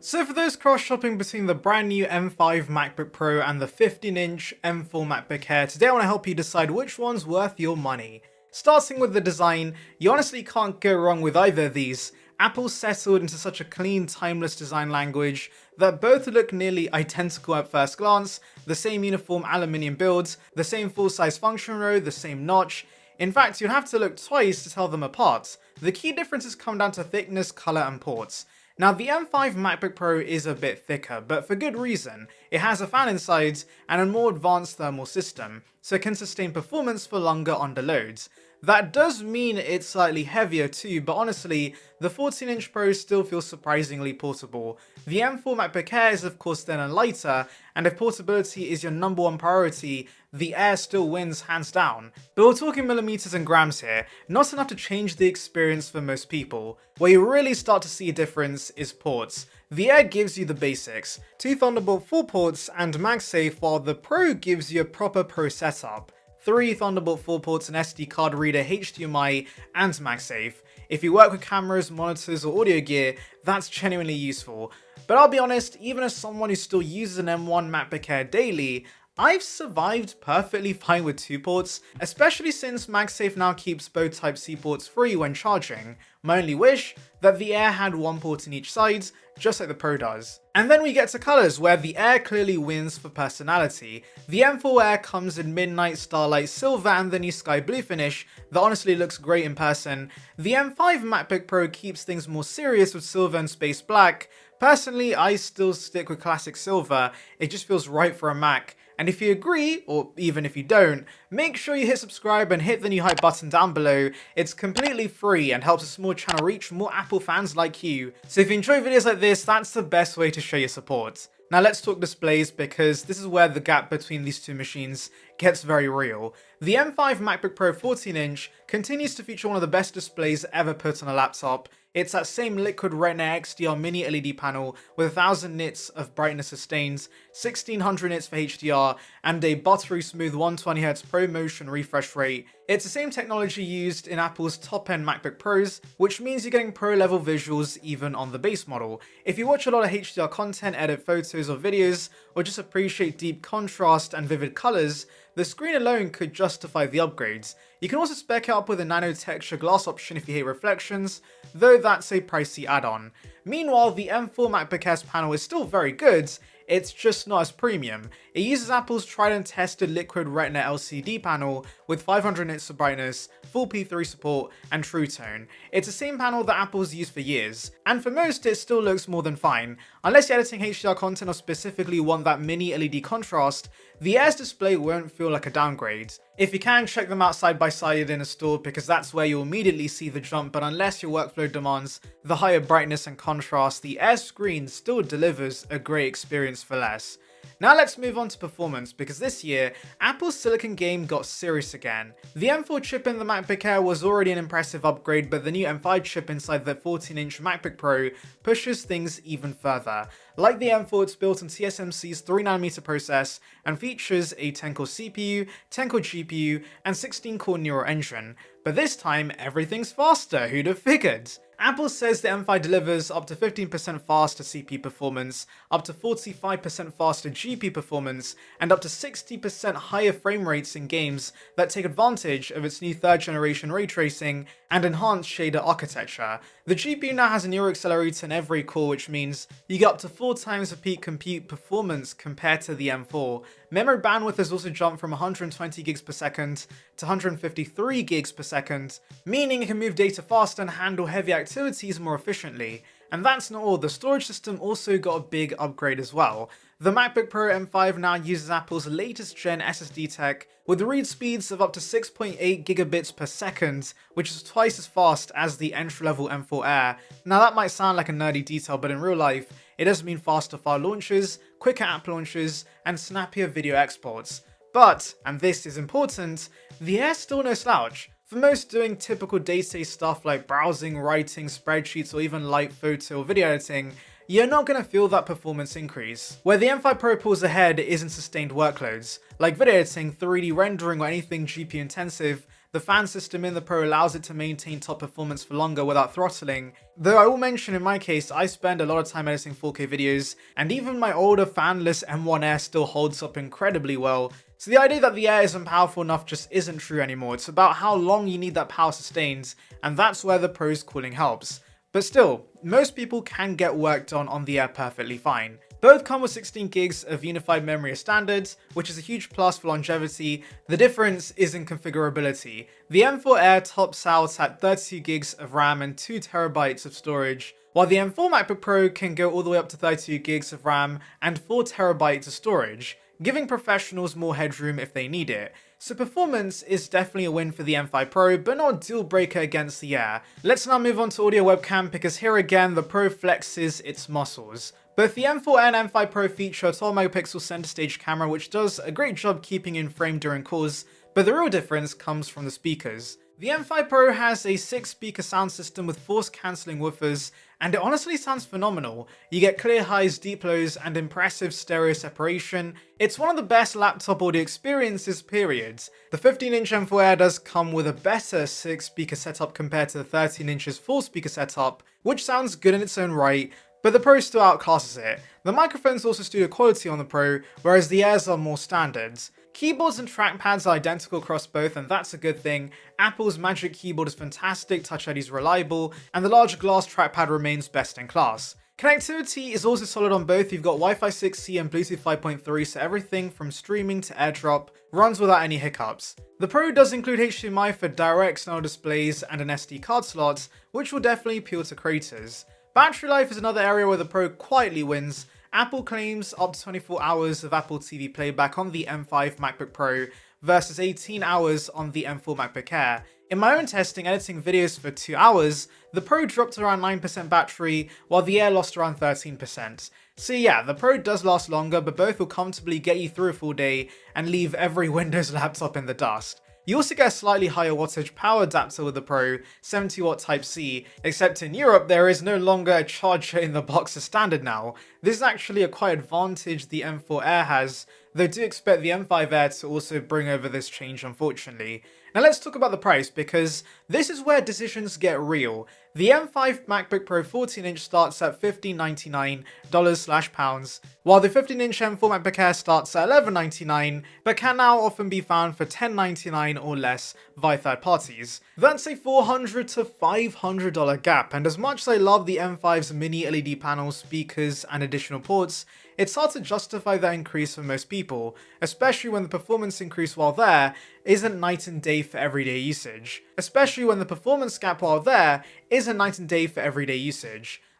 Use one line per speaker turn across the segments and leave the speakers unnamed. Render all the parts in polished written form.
So for those cross-shopping between the brand new M5 MacBook Pro and the 15-inch M4 MacBook Air, today I want to help you decide which one's worth your money. Starting with the design, you honestly can't go wrong with either of these. Apple's settled into such a clean, timeless design language that both look nearly identical at first glance, the same uniform aluminium builds, the same full-size function row, the same notch. In fact, you'd have to look twice to tell them apart. The key differences come down to thickness, color, and ports. Now, the M5 MacBook Pro is a bit thicker, but for good reason. It has a fan inside and a more advanced thermal system, so it can sustain performance for longer under loads. That does mean it's slightly heavier too, but honestly, the 14-inch Pro still feels surprisingly portable. The M4 MacBook Air is of course thinner and lighter, and if portability is your number one priority, the Air still wins hands down. But we're talking millimeters and grams here, not enough to change the experience for most people. Where you really start to see a difference is ports. The Air gives you the basics, 2 Thunderbolt 4 ports and MagSafe, while the Pro gives you a proper Pro setup. 3 Thunderbolt 4 ports, an SD card reader, HDMI, and MagSafe. If you work with cameras, monitors, or audio gear, that's genuinely useful. But I'll be honest, even as someone who still uses an M1 MacBook Air daily, I've survived perfectly fine with 2 ports, especially since MagSafe now keeps both Type-C ports free when charging. My only wish, that the Air had 1 port in each side, just like the Pro does. And then we get to colours, where the Air clearly wins for personality. The M4 Air comes in Midnight Starlight Silver and the new Sky Blue finish that honestly looks great in person. The M5 MacBook Pro keeps things more serious with Silver and Space Black. Personally, I still stick with classic silver, it just feels right for a Mac. And if you agree, or even if you don't, make sure you hit subscribe and hit the new hype button down below. It's completely free and helps a small channel reach more Apple fans like you. So if you enjoy videos like this, that's the best way to show your support. Now let's talk displays, because this is where the gap between these two machines gets very real. The M5 MacBook Pro 14-inch continues to feature one of the best displays ever put on a laptop. It's that same liquid Retina XDR Mini-LED panel with 1000 nits of brightness sustained, 1600 nits for HDR, and a buttery smooth 120Hz ProMotion refresh rate. It's the same technology used in Apple's top-end MacBook Pros, which means you're getting pro-level visuals even on the base model. If you watch a lot of HDR content, edit photos or videos, or just appreciate deep contrast and vivid colors, the screen alone could justify the upgrades. You can also spec it up with a nano texture glass option if you hate reflections, though that's a pricey add-on. Meanwhile, the M4 MacBook Air's panel is still very good, it's just not as premium. It uses Apple's tried and tested liquid Retina LCD panel with 500 nits of brightness, full P3 support, and True Tone. It's the same panel that Apple's used for years, and for most it still looks more than fine. Unless you're editing HDR content or specifically want that mini LED contrast, the Air's display won't feel like a downgrade. If you can, check them out side by side in a store, because that's where you'll immediately see the jump, but unless your workflow demands the higher brightness and contrast, the Air screen still delivers a great experience for less. Now let's move on to performance, because this year, Apple's silicon game got serious again. The M4 chip in the MacBook Air was already an impressive upgrade, but the new M5 chip inside the 14-inch MacBook Pro pushes things even further. Like the M4, it's built on TSMC's 3nm process and features a 10-core CPU, 10-core GPU, and 16-core neural engine. But this time, everything's faster, who'd have figured? Apple says the M5 delivers up to 15% faster CPU performance, up to 45% faster GPU performance, and up to 60% higher frame rates in games that take advantage of its new 3rd generation ray tracing and enhanced shader architecture. The GPU now has a neural accelerator in every core, which means you get up to 4 times the peak compute performance compared to the M4. Memory bandwidth has also jumped from 120 gigs per second to 153 gigs per second, meaning it can move data faster and handle heavy activities more efficiently. And that's not all, the storage system also got a big upgrade as well. The MacBook Pro M5 now uses Apple's latest gen SSD tech with read speeds of up to 6.8 gigabits per second, which is twice as fast as the entry-level M4 Air. Now that might sound like a nerdy detail, but in real life, it does mean faster file launches, quicker app launches, and snappier video exports. But, and this is important, the Air's still no slouch. For most doing typical day-to-day stuff like browsing, writing, spreadsheets, or even light photo or video editing, you're not going to feel that performance increase. Where the M5 Pro pulls ahead is in sustained workloads, like video editing, 3D rendering, or anything GPU intensive. The fan system in the Pro allows it to maintain top performance for longer without throttling, though I will mention in my case I spend a lot of time editing 4K videos, and even my older fanless M1 Air still holds up incredibly well. So the idea that the Air isn't powerful enough just isn't true anymore. It's about how long you need that power sustained, and that's where the Pro's cooling helps. But still, most people can get work done on the Air perfectly fine. Both come with 16 gigs of unified memory as standard, which is a huge plus for longevity. The difference is in configurability. The M4 Air tops out at 32 gigs of RAM and 2 terabytes of storage, while the M4 MacBook Pro can go all the way up to 32 gigs of RAM and 4 terabytes of storage, giving professionals more headroom if they need it. So performance is definitely a win for the M5 Pro, but not a deal breaker against the Air. Let's now move on to audio webcam, because here again the Pro flexes its muscles. Both the M4 and M5 Pro feature a 12 megapixel center stage camera, which does a great job keeping in frame during calls, but the real difference comes from the speakers. The M5 Pro has a 6-speaker sound system with force-cancelling woofers, and it honestly sounds phenomenal. You get clear highs, deep lows, and impressive stereo separation. It's one of the best laptop audio experiences, period. The 15-inch M4 Air does come with a better 6-speaker setup compared to the 13-inch's 4-speaker setup, which sounds good in its own right, but the Pro still outclasses it. The microphone's also studio quality on the Pro, whereas the Airs are more standard. Keyboards and trackpads are identical across both, and that's a good thing. Apple's Magic Keyboard is fantastic, Touch ID is reliable, and the large glass trackpad remains best in class. Connectivity is also solid on both. You've got Wi-Fi 6E and Bluetooth 5.3, so everything from streaming to AirDrop runs without any hiccups. The Pro does include HDMI for direct external displays and an SD card slot, which will definitely appeal to creators. Battery life is another area where the Pro quietly wins. Apple claims up to 24 hours of Apple TV playback on the M5 MacBook Pro versus 18 hours on the M4 MacBook Air. In my own testing, editing videos for 2 hours, the Pro dropped around 9% battery, while the Air lost around 13%. So yeah, the Pro does last longer, but both will comfortably get you through a full day and leave every Windows laptop in the dust. You also get a slightly higher wattage power adapter with the Pro, 70W Type-C, except in Europe there is no longer a charger in the box as standard now. This is actually a quite advantage the M4 Air has, though do expect the M5 Air to also bring over this change unfortunately. Now let's talk about the price, because this is where decisions get real. The M5 MacBook Pro 14-inch starts at $1,599/pounds, while the 15-inch M4 MacBook Air starts at $1,199, but can now often be found for $1,099 or less via third parties. That's a $400 to $500 gap, and as much as I love the M5's mini LED panels, speakers, and additional ports, it's hard to justify that increase for most people, especially when the performance increase while there isn't night and day for everyday usage.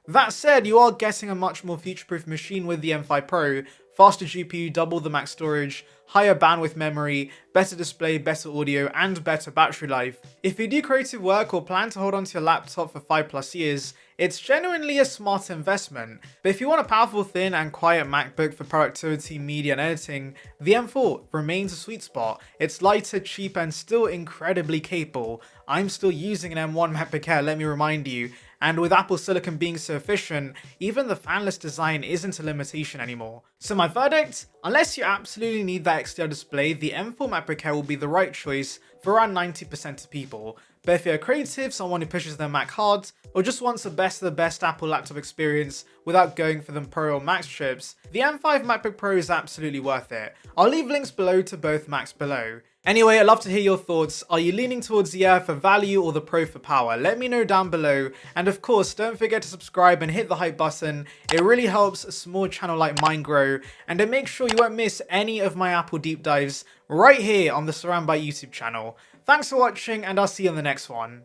That said, you are getting a much more future-proof machine with the M5 Pro, faster GPU, double the max storage, higher bandwidth memory, better display, better audio, and better battery life. If you do creative work or plan to hold onto your laptop for 5+ years, it's genuinely a smart investment. But if you want a powerful, thin, and quiet MacBook for productivity, media, and editing, the M4 remains a sweet spot. It's lighter, cheap, and still incredibly capable. I'm still using an M1 MacBook Air, let me remind you, and with Apple Silicon being so efficient, even the fanless design isn't a limitation anymore. So my verdict? Unless you absolutely need that XDR display, the M4 MacBook Air will be the right choice for around 90% of people. But if you're a creative, someone who pushes their Mac hard, or just wants the best of the best Apple laptop experience without going for them Pro or Max chips, the M5 MacBook Pro is absolutely worth it. I'll leave links below to both Macs below. Anyway, I'd love to hear your thoughts. Are you leaning towards the Air for value or the Pro for power? Let me know down below. And of course, don't forget to subscribe and hit the hype button. It really helps a small channel like mine grow. And then make sure you won't miss any of my Apple deep dives right here on the Surround by YouTube channel. Thanks for watching, and I'll see you on the next one.